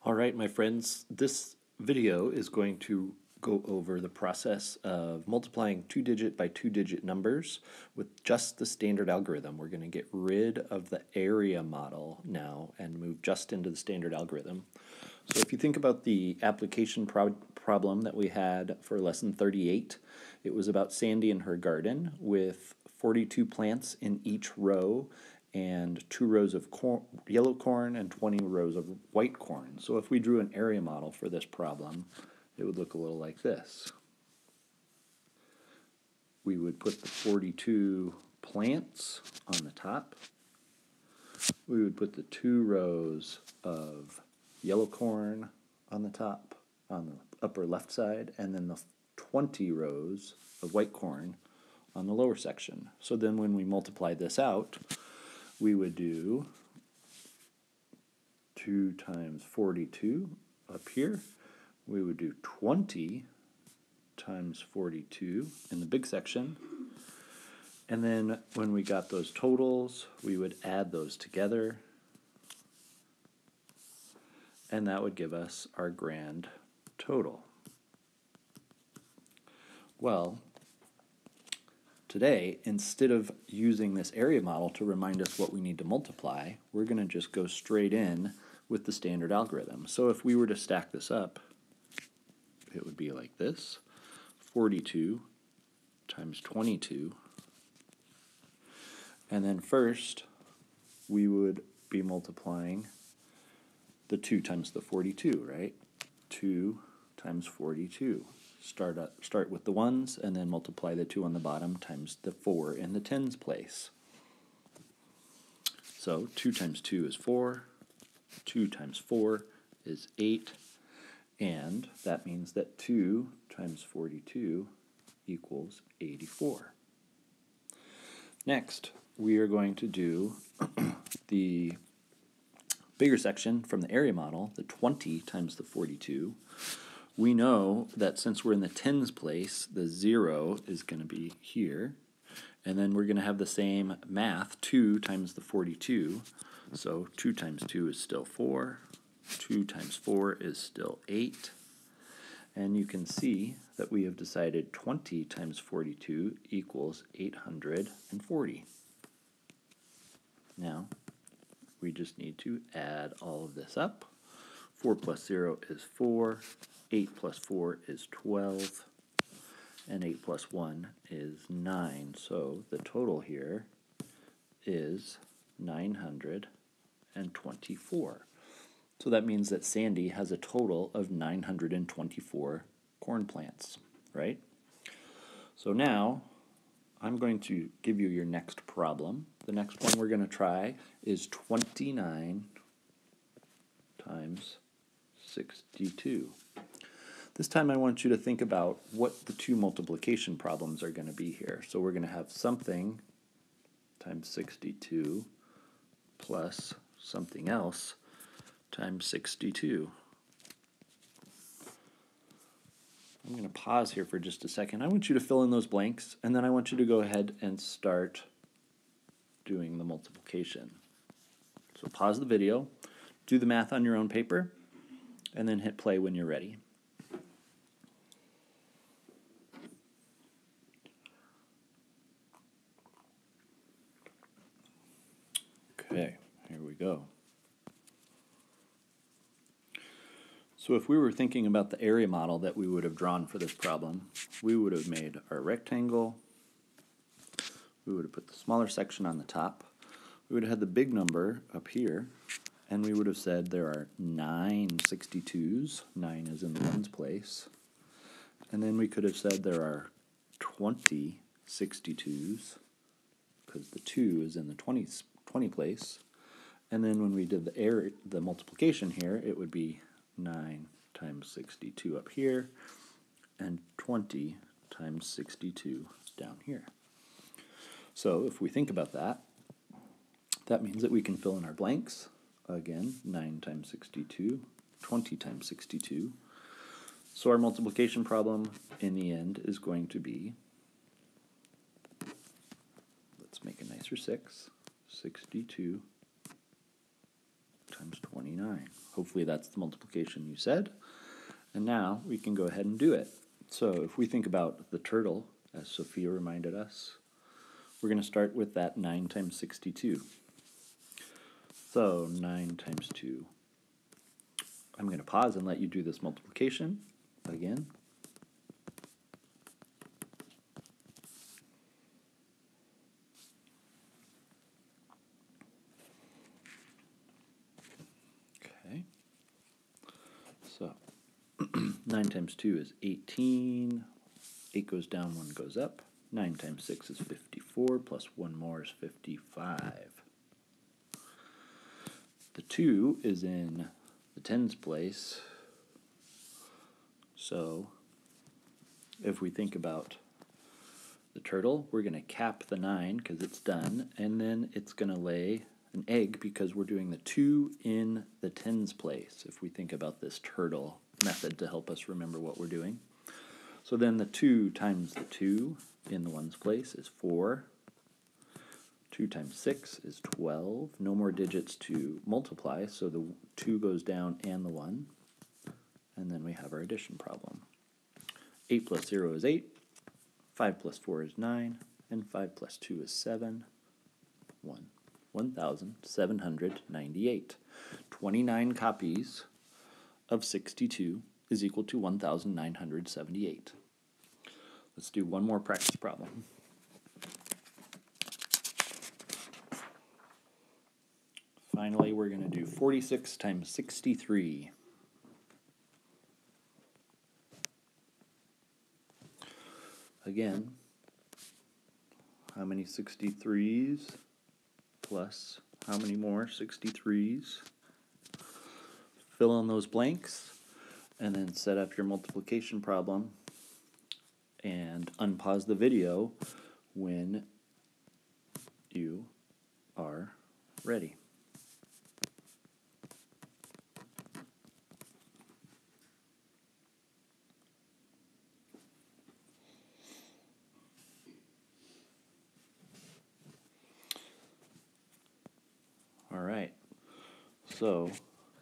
All right, my friends, this video is going to go over the process of multiplying two-digit by two-digit numbers with just the standard algorithm. We're going to get rid of the area model now and move just into the standard algorithm. So if you think about the application problem that we had for lesson 38, it was about Sandy and her garden with 42 plants in each row and 2 rows of yellow corn and 20 rows of white corn. So if we drew an area model for this problem, it would look a little like this. We would put the 42 plants on the top. We would put the 2 rows of yellow corn on the top, on the upper left side, and then the 20 rows of white corn on the lower section. So then when we multiply this out, we would do 2 times 42 up here. We would do 20 times 42 in the big section. And then when we got those totals, we would add those together. And that would give us our grand total. Well, today, instead of using this area model to remind us what we need to multiply, we're going to just go straight in with the standard algorithm. So if we were to stack this up, it would be like this: 42 times 22. And then first, we would be multiplying the 2 times the 42, right? 2 times 42. Start with the ones and then multiply the 2 on the bottom times the 4 in the tens place. So 2 times 2 is 4, 2 times 4 is 8, and that means that 2 times 42 equals 84. Next, we are going to do the bigger section from the area model, the 20 times the 42. We know that since we're in the tens place, the 0 is going to be here. And then we're going to have the same math, 2 times the 42. So 2 times 2 is still 4. 2 times 4 is still 8. And you can see that we have decided 20 times 42 equals 840. Now, we just need to add all of this up. 4 plus 0 is 4. 8 plus 4 is 12, and 8 plus 1 is 9. So the total here is 924. So that means that Sandy has a total of 924 corn plants, right? So now I'm going to give you your next problem. The next one we're going to try is 29 times 62. This time I want you to think about what the two multiplication problems are going to be here. So we're going to have something times 62 plus something else times 62. I'm going to pause here for just a second. I want you to fill in those blanks, and then I want you to go ahead and start doing the multiplication. So pause the video, do the math on your own paper, and then hit play when you're ready. Okay, here we go. So if we were thinking about the area model that we would have drawn for this problem, we would have made our rectangle, we would have put the smaller section on the top, we would have had the big number up here, and we would have said there are 9 62s, 9 is in the ones place, and then we could have said there are 20 62s, because the 2 is in the 20 place, and then when we did the multiplication here, it would be 9 times 62 up here, and 20 times 62 down here. So if we think about that, that means that we can fill in our blanks. Again, 9 times 62, 20 times 62. So our multiplication problem in the end is going to be, let's make a nicer 6, 62 times 29. Hopefully that's the multiplication you said. And now we can go ahead and do it. So if we think about the turtle, as Sophia reminded us, we're going to start with that 9 times 62. So 9 times 2. I'm going to pause and let you do this multiplication again. Okay. So 9 times 2 is 18. 8 goes down, 1 goes up. 9 times 6 is 54, plus 1 more is 55. The 2 is in the tens place. So if we think about the turtle, we're going to cap the 9 because it's done, and then it's going to lay an egg because we're doing the 2 in the tens place, if we think about this turtle method to help us remember what we're doing. So then the 2 times the 2 in the ones place is 4. 2 times 6 is 12. No more digits to multiply, so the 2 goes down and the 1. And then we have our addition problem. 8 plus 0 is 8. 5 plus 4 is 9. And 5 plus 2 is 7. 1,798. 29 copies of 62 is equal to 1,978. Let's do one more practice problem. Finally, we're going to do 46 times 63. Again, how many 63s plus how many more 63s? Fill in those blanks and then set up your multiplication problem and unpause the video when you are ready. All right, so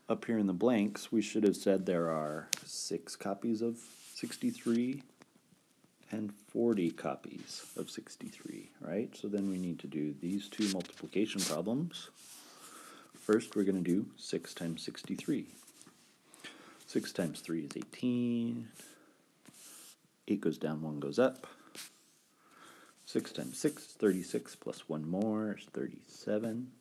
up here in the blanks, we should have said there are 6 copies of 63 and 40 copies of 63, right? So then we need to do these two multiplication problems. First, we're going to do 6 times 63. 6 times 3 is 18. 8 goes down, 1 goes up. 6 times 6 is 36, plus 1 more is 37.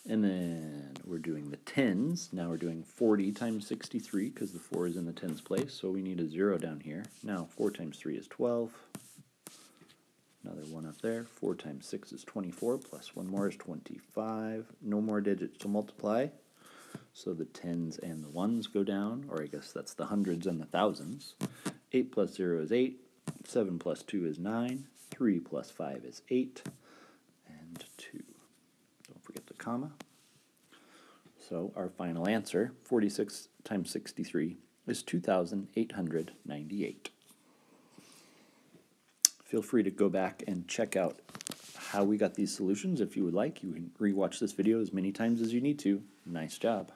And then we're doing the tens. Now we're doing 40 times 63 because the 4 is in the tens place, so we need a 0 down here. Now 4 times 3 is 12. Another 1 up there. 4 times 6 is 24, plus 1 more is 25. No more digits to multiply, so the tens and the ones go down, or I guess that's the hundreds and the thousands. 8 plus 0 is 8. 7 plus 2 is 9. 3 plus 5 is 8. And 2. Don't forget the comma. So our final answer, 46 times 63, is 2,898. Feel free to go back and check out how we got these solutions if you would like. You can rewatch this video as many times as you need to. Nice job.